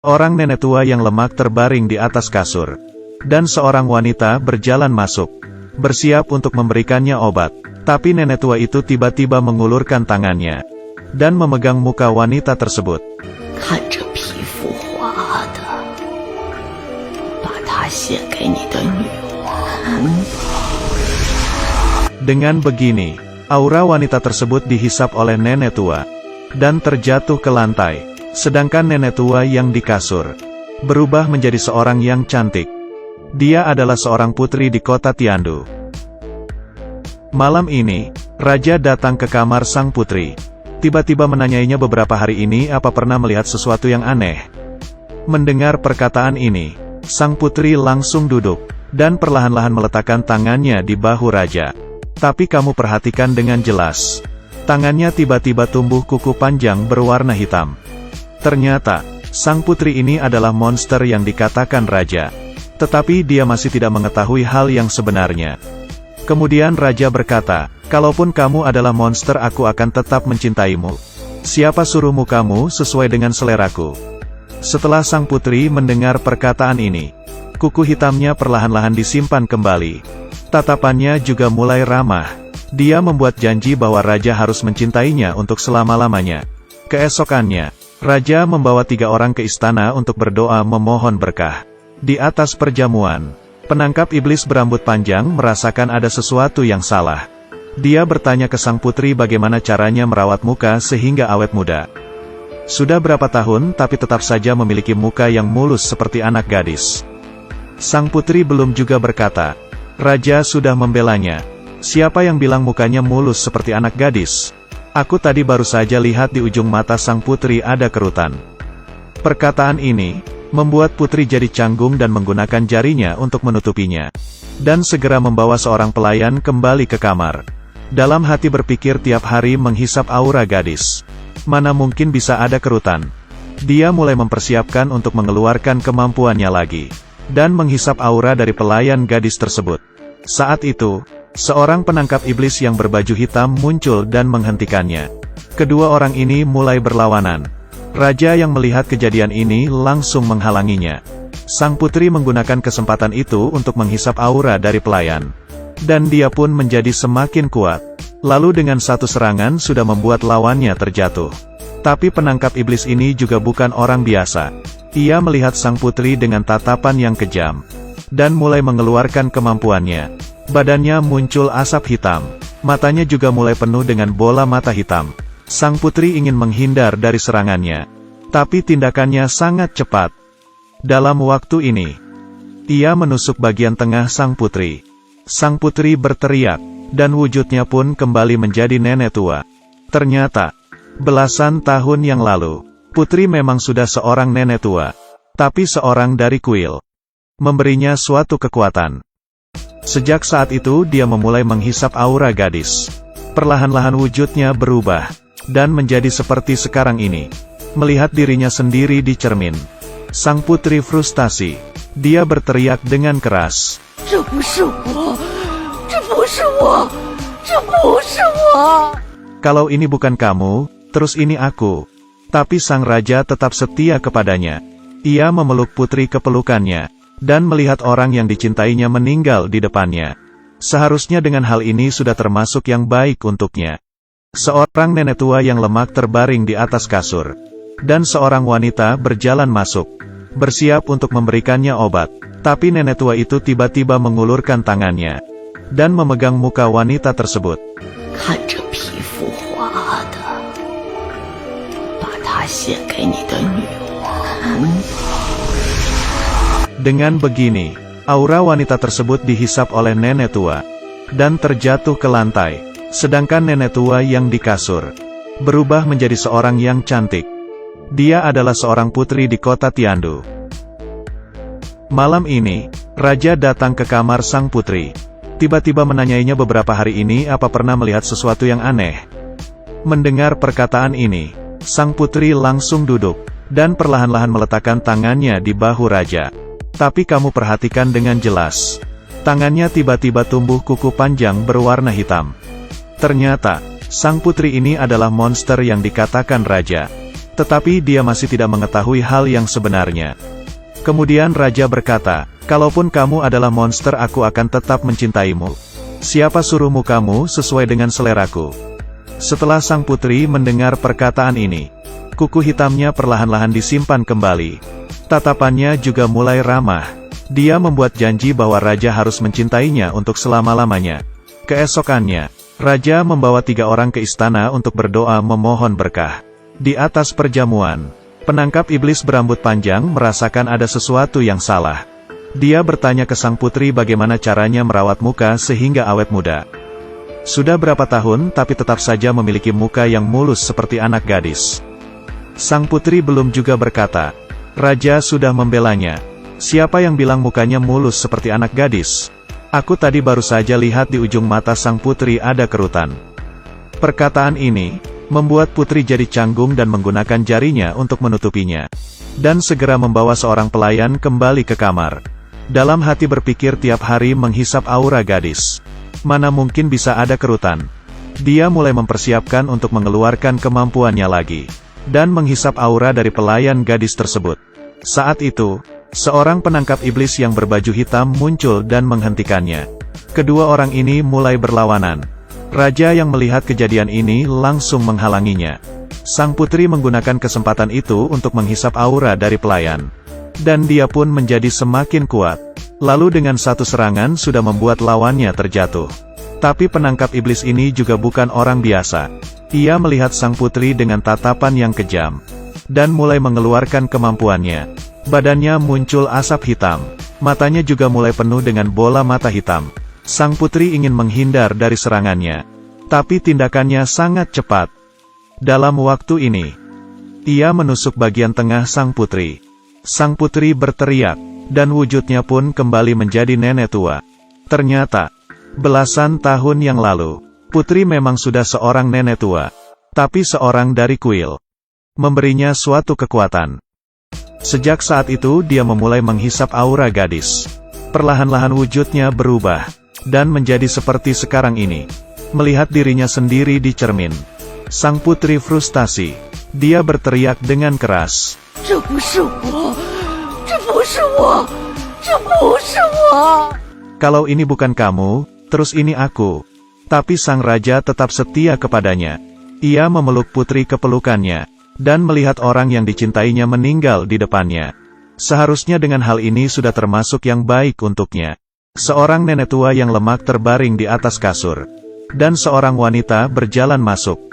Orang nenek tua yang lemak terbaring di atas kasur. Dan seorang wanita berjalan masuk. Bersiap untuk memberikannya obat. Tapi nenek tua itu tiba-tiba mengulurkan tangannya. Dan memegang muka wanita tersebut. Dengan begini, aura wanita tersebut dihisap oleh nenek tua. Dan terjatuh ke lantai. Sedangkan nenek tua yang di kasur berubah menjadi seorang yang cantik. Dia adalah seorang putri di kota Tiandu. Malam ini, raja datang ke kamar sang putri. Tiba-tiba menanyainya beberapa hari ini apa pernah melihat sesuatu yang aneh. Mendengar perkataan ini, sang putri langsung duduk, dan perlahan-lahan meletakkan tangannya di bahu raja. Tapi kamu perhatikan dengan jelas. Tangannya tiba-tiba tumbuh kuku panjang berwarna hitam. Ternyata, sang putri ini adalah monster yang dikatakan raja. Tetapi dia masih tidak mengetahui hal yang sebenarnya. Kemudian raja berkata, kalaupun kamu adalah monster aku akan tetap mencintaimu. Siapa suruhmu kamu sesuai dengan seleraku. Setelah sang putri mendengar perkataan ini, kuku hitamnya perlahan-lahan disimpan kembali. Tatapannya juga mulai ramah. Dia membuat janji bahwa raja harus mencintainya untuk selama-lamanya. Keesokannya, raja membawa 3 orang ke istana untuk berdoa memohon berkah. Di atas perjamuan, penangkap iblis berambut panjang merasakan ada sesuatu yang salah. Dia bertanya ke sang putri bagaimana caranya merawat muka sehingga awet muda. Sudah berapa tahun tapi tetap saja memiliki muka yang mulus seperti anak gadis. Sang putri belum juga berkata. Raja sudah membelanya. Siapa yang bilang mukanya mulus seperti anak gadis? Aku tadi baru saja lihat di ujung mata sang putri ada kerutan. Perkataan ini membuat putri jadi canggung dan menggunakan jarinya untuk menutupinya. Dan segera membawa seorang pelayan kembali ke kamar. Dalam hati berpikir tiap hari menghisap aura gadis. Mana mungkin bisa ada kerutan. Dia mulai mempersiapkan untuk mengeluarkan kemampuannya lagi. Dan menghisap aura dari pelayan gadis tersebut. Saat itu, seorang penangkap iblis yang berbaju hitam muncul dan menghentikannya. Kedua orang ini mulai berlawanan. Raja yang melihat kejadian ini langsung menghalanginya. Sang putri menggunakan kesempatan itu untuk menghisap aura dari pelayan. Dan dia pun menjadi semakin kuat. Lalu dengan satu serangan sudah membuat lawannya terjatuh. Tapi penangkap iblis ini juga bukan orang biasa. Ia melihat sang putri dengan tatapan yang kejam. Dan mulai mengeluarkan kemampuannya. Badannya muncul asap hitam. Matanya juga mulai penuh dengan bola mata hitam. Sang putri ingin menghindar dari serangannya. Tapi tindakannya sangat cepat. Dalam waktu ini, ia menusuk bagian tengah sang putri. Sang putri berteriak, dan wujudnya pun kembali menjadi nenek tua. Ternyata, belasan tahun yang lalu, putri memang sudah seorang nenek tua. Tapi seorang dari kuil memberinya suatu kekuatan. Sejak saat itu dia memulai menghisap aura gadis. Perlahan-lahan wujudnya berubah, dan menjadi seperti sekarang ini. Melihat dirinya sendiri di cermin. Sang putri frustasi. Dia berteriak dengan keras. Kalau ini bukan kamu, terus ini aku. Tapi sang raja tetap setia kepadanya. Ia memeluk putri ke pelukannya. Dan melihat orang yang dicintainya meninggal di depannya. Seharusnya dengan hal ini sudah termasuk yang baik untuknya. Seorang nenek tua yang lemak terbaring di atas kasur. Dan seorang wanita berjalan masuk. Bersiap untuk memberikannya obat. Tapi nenek tua itu tiba-tiba mengulurkan tangannya. Dan memegang muka wanita tersebut. Dengan begini, aura wanita tersebut dihisap oleh nenek tua. Dan terjatuh ke lantai. Sedangkan nenek tua yang di kasur berubah menjadi seorang yang cantik. Dia adalah seorang putri di kota Tiandu. Malam ini, raja datang ke kamar sang putri. Tiba-tiba menanyainya beberapa hari ini apa pernah melihat sesuatu yang aneh. Mendengar perkataan ini, sang putri langsung duduk. Dan perlahan-lahan meletakkan tangannya di bahu raja. Tapi kamu perhatikan dengan jelas. Tangannya tiba-tiba tumbuh kuku panjang berwarna hitam. Ternyata, sang putri ini adalah monster yang dikatakan raja. Tetapi dia masih tidak mengetahui hal yang sebenarnya. Kemudian raja berkata, "Kalaupun kamu adalah monster, aku akan tetap mencintaimu. Siapa suruhmu kamu sesuai dengan seleraku?" Setelah sang putri mendengar perkataan ini, kuku hitamnya perlahan-lahan disimpan kembali. Tatapannya juga mulai ramah. Dia membuat janji bahwa raja harus mencintainya untuk selama-lamanya. Keesokannya, raja membawa 3 orang ke istana untuk berdoa memohon berkah. Di atas perjamuan, penangkap iblis berambut panjang merasakan ada sesuatu yang salah. Dia bertanya ke sang putri bagaimana caranya merawat muka sehingga awet muda. Sudah berapa tahun tapi tetap saja memiliki muka yang mulus seperti anak gadis. Sang putri belum juga berkata. Raja sudah membelanya. "Siapa yang bilang mukanya mulus seperti anak gadis? Aku tadi baru saja lihat di ujung mata sang putri ada kerutan." Perkataan ini membuat putri jadi canggung dan menggunakan jarinya untuk menutupinya. Dan segera membawa seorang pelayan kembali ke kamar. Dalam hati berpikir tiap hari menghisap aura gadis. Mana mungkin bisa ada kerutan. Dia mulai mempersiapkan untuk mengeluarkan kemampuannya lagi. Dan menghisap aura dari pelayan gadis tersebut. Saat itu, seorang penangkap iblis yang berbaju hitam muncul dan menghentikannya. Kedua orang ini mulai berlawanan. Raja yang melihat kejadian ini langsung menghalanginya. Sang putri menggunakan kesempatan itu untuk menghisap aura dari pelayan. Dan dia pun menjadi semakin kuat. Lalu dengan satu serangan sudah membuat lawannya terjatuh. Tapi penangkap iblis ini juga bukan orang biasa. Ia melihat sang putri dengan tatapan yang kejam. Dan mulai mengeluarkan kemampuannya. Badannya muncul asap hitam. Matanya juga mulai penuh dengan bola mata hitam. Sang putri ingin menghindar dari serangannya. Tapi tindakannya sangat cepat. Dalam waktu ini, ia menusuk bagian tengah sang putri. Sang putri berteriak, dan wujudnya pun kembali menjadi nenek tua. Ternyata, belasan tahun yang lalu, putri memang sudah seorang nenek tua. Tapi seorang dari kuil. Memberinya suatu kekuatan. Sejak saat itu dia memulai menghisap aura gadis. Perlahan-lahan wujudnya berubah. Dan menjadi seperti sekarang ini. Melihat dirinya sendiri di cermin. Sang putri frustasi. Dia berteriak dengan keras. "Kalau ini bukan kamu, terus ini aku." Tapi sang raja tetap setia kepadanya. Ia memeluk putri ke pelukannya. Dan melihat orang yang dicintainya meninggal di depannya. Seharusnya dengan hal ini sudah termasuk yang baik untuknya. Seorang nenek tua yang lemak terbaring di atas kasur. Dan seorang wanita berjalan masuk.